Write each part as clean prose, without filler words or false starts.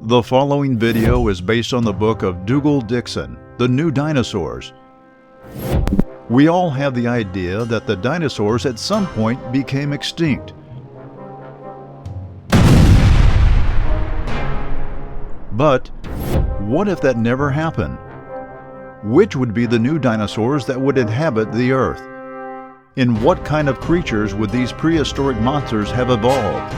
The following video is based on the book of Dougal Dixon, The New Dinosaurs. We all have the idea that the dinosaurs at some point became extinct. But what if that never happened? Which would be the new dinosaurs that would inhabit the earth? In what kind of creatures would these prehistoric monsters have evolved?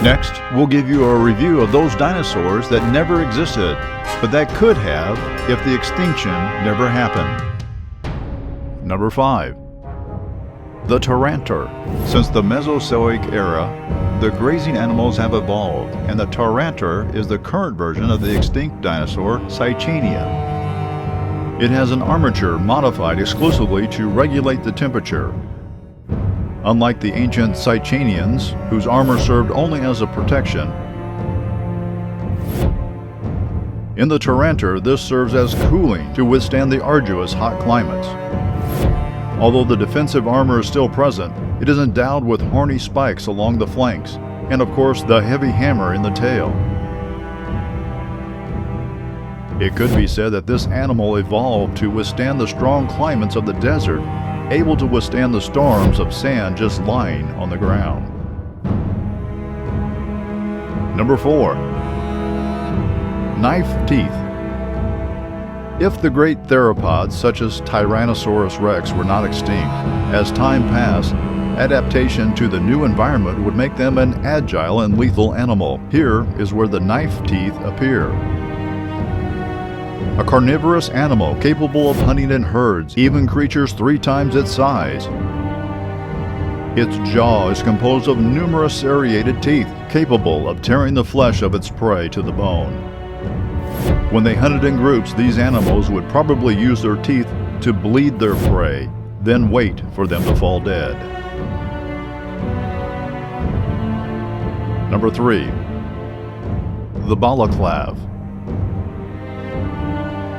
Next, we'll give you a review of those dinosaurs that never existed, but that could have if the extinction never happened. Number 5. The Tyrannosaur. Since the Mesozoic era, the grazing animals have evolved, and the Tyrannosaur is the current version of the extinct dinosaur Cycania. It has an armature modified exclusively to regulate the temperature. Unlike the ancient Cycanians, whose armor served only as a protection, in the Tyrannosaur this serves as cooling to withstand the arduous hot climates. Although the defensive armor is still present, it is endowed with horny spikes along the flanks, and of course the heavy hammer in the tail. It could be said that this animal evolved to withstand the strong climates of the desert, able to withstand the storms of sand just lying on the ground. Number 4. Knife teeth. If the great theropods such as Tyrannosaurus rex were not extinct, as time passed, adaptation to the new environment would make them an agile and lethal animal. Here is where the knife teeth appear. A carnivorous animal capable of hunting in herds, even creatures 3 times its size. Its jaw is composed of numerous serrated teeth, capable of tearing the flesh of its prey to the bone. When they hunted in groups, these animals would probably use their teeth to bleed their prey, then wait for them to fall dead. Number 3. The Balochlab.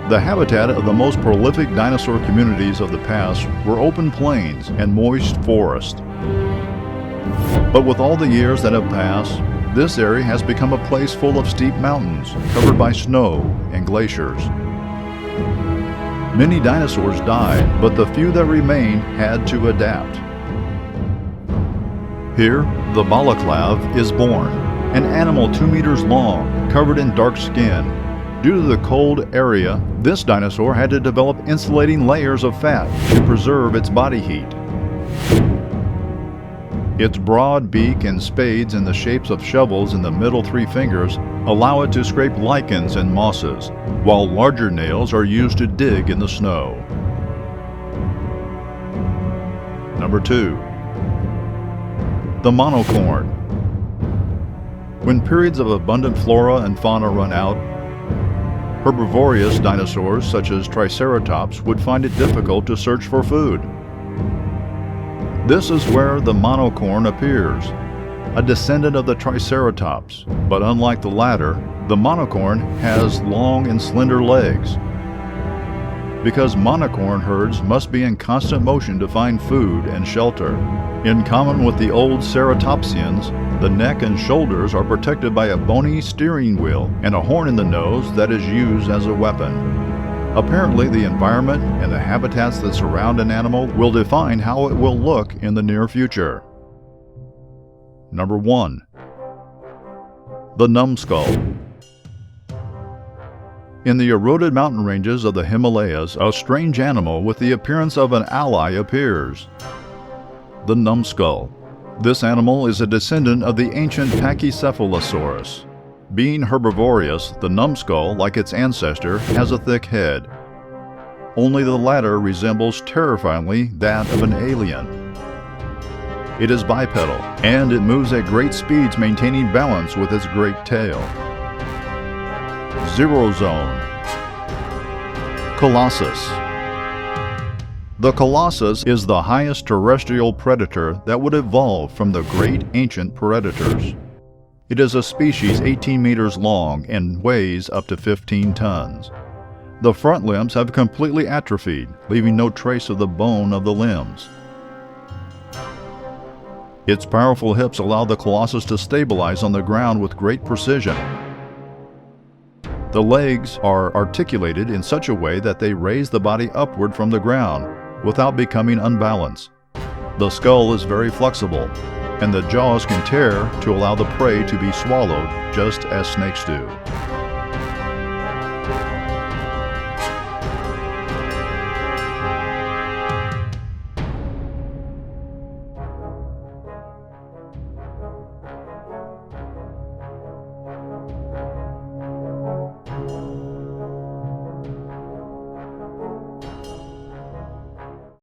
The habitat of the most prolific dinosaur communities of the past were open plains and moist forests. But with all the years that have passed, this area has become a place full of steep mountains covered by snow and glaciers. Many dinosaurs died, but the few that remained had to adapt. Here, the Balochlab is born, an animal 2 meters long, covered in dark skin. Due to the cold area, this dinosaur had to develop insulating layers of fat to preserve its body heat. Its broad beak and spades in the shapes of shovels in the middle 3 fingers allow it to scrape lichens and mosses, while larger nails are used to dig in the snow. Number 2. The Monohorn. When periods of abundant flora and fauna run out, herbivorous dinosaurs such as Triceratops would find it difficult to search for food. This is where the Monohorn appears, a descendant of the Triceratops, but unlike the latter, the Monohorn has long and slender legs. Because Monohorn herds must be in constant motion to find food and shelter. In common with the old ceratopsians, the neck and shoulders are protected by a bony steering wheel and a horn in the nose that is used as a weapon. Apparently, the environment and the habitats that surround an animal will define how it will look in the near future. Number 1. The Numbskull. In the eroded mountain ranges of the Himalayas, a strange animal with the appearance of an ally appears. The Numbskull. This animal is a descendant of the ancient Pachycephalosaurus. Being herbivorous, the Numbskull, like its ancestor, has a thick head. Only the latter resembles terrifyingly that of an alien. It is bipedal, and it moves at great speeds, maintaining balance with its great tail. Zero Zone. Colossus. The Colossus is the highest terrestrial predator that would evolve from the great ancient predators. It is a species 18 meters long and weighs up to 15 tons. The front limbs have completely atrophied, leaving no trace of the bone of the limbs. Its powerful hips allow the Colossus to stabilize on the ground with great precision. The legs are articulated in such a way that they raise the body upward from the ground without becoming unbalanced. The skull is very flexible, and the jaws can tear to allow the prey to be swallowed, just as snakes do.